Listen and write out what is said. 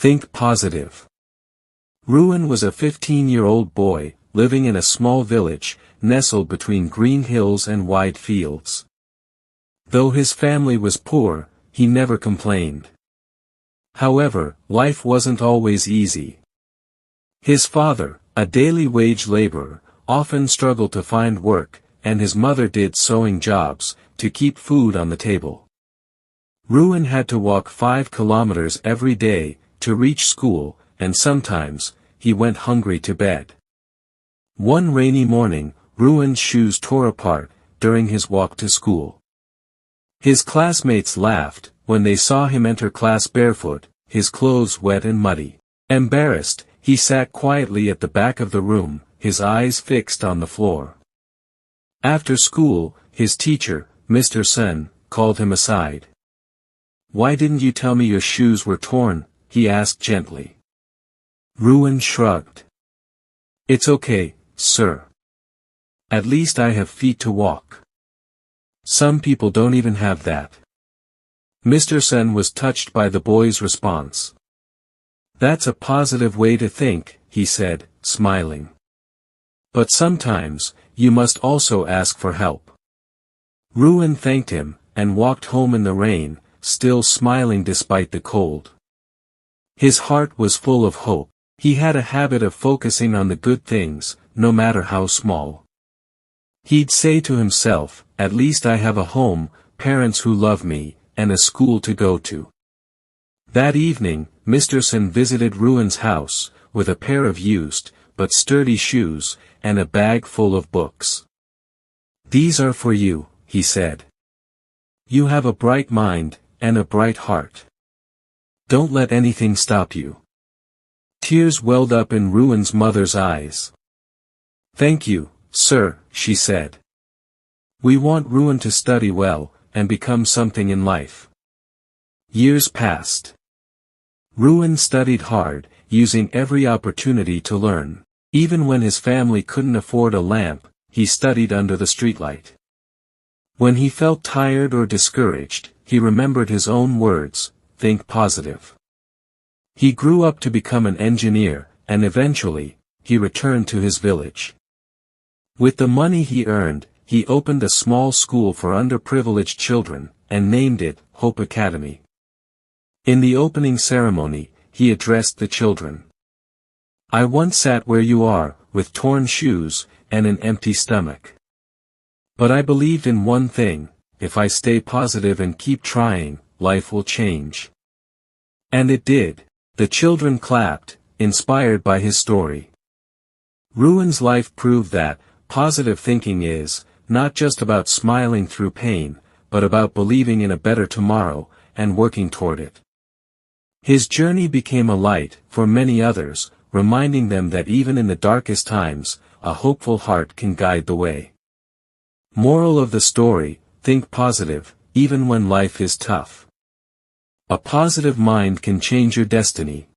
Think positive. Ruin was a 15-year-old boy, living in a small village, nestled between green hills and wide fields. Though his family was poor, he never complained. However, life wasn't always easy. His father, a daily wage laborer, often struggled to find work, and his mother did sewing jobs, to keep food on the table. Ruin had to walk 5 kilometers every day, to reach school, and sometimes, he went hungry to bed. One rainy morning, Ruin's shoes tore apart, during his walk to school. His classmates laughed, when they saw him enter class barefoot, his clothes wet and muddy. Embarrassed, he sat quietly at the back of the room, his eyes fixed on the floor. After school, his teacher, Mr. Sen, called him aside. "Why didn't you tell me your shoes were torn?" he asked gently. Ruin shrugged. "It's okay, sir. At least I have feet to walk. Some people don't even have that." Mr. Sen was touched by the boy's response. "That's a positive way to think," he said, smiling. "But sometimes, you must also ask for help." Ruin thanked him, and walked home in the rain, still smiling despite the cold. His heart was full of hope. He had a habit of focusing on the good things, no matter how small. He'd say to himself, "At least I have a home, parents who love me, and a school to go to." That evening, Mr. Sen visited Ruin's house, with a pair of used, but sturdy shoes, and a bag full of books. "These are for you," he said. "You have a bright mind, and a bright heart. Don't let anything stop you." Tears welled up in Ruin's mother's eyes. "Thank you, sir," she said. "We want Ruin to study well, and become something in life." Years passed. Ruin studied hard, using every opportunity to learn. Even when his family couldn't afford a lamp, he studied under the streetlight. When he felt tired or discouraged, he remembered his own words, "Think positive." He grew up to become an engineer, and eventually, he returned to his village. With the money he earned, he opened a small school for underprivileged children, and named it Hope Academy. In the opening ceremony, he addressed the children. "I once sat where you are, with torn shoes, and an empty stomach. But I believed in one thing: if I stay positive and keep trying, life will change." And it did. The children clapped, inspired by his story. Ruin's life proved that, positive thinking is, not just about smiling through pain, but about believing in a better tomorrow, and working toward it. His journey became a light, for many others, reminding them that even in the darkest times, a hopeful heart can guide the way. Moral of the story: think positive, even when life is tough. A positive mind can change your destiny.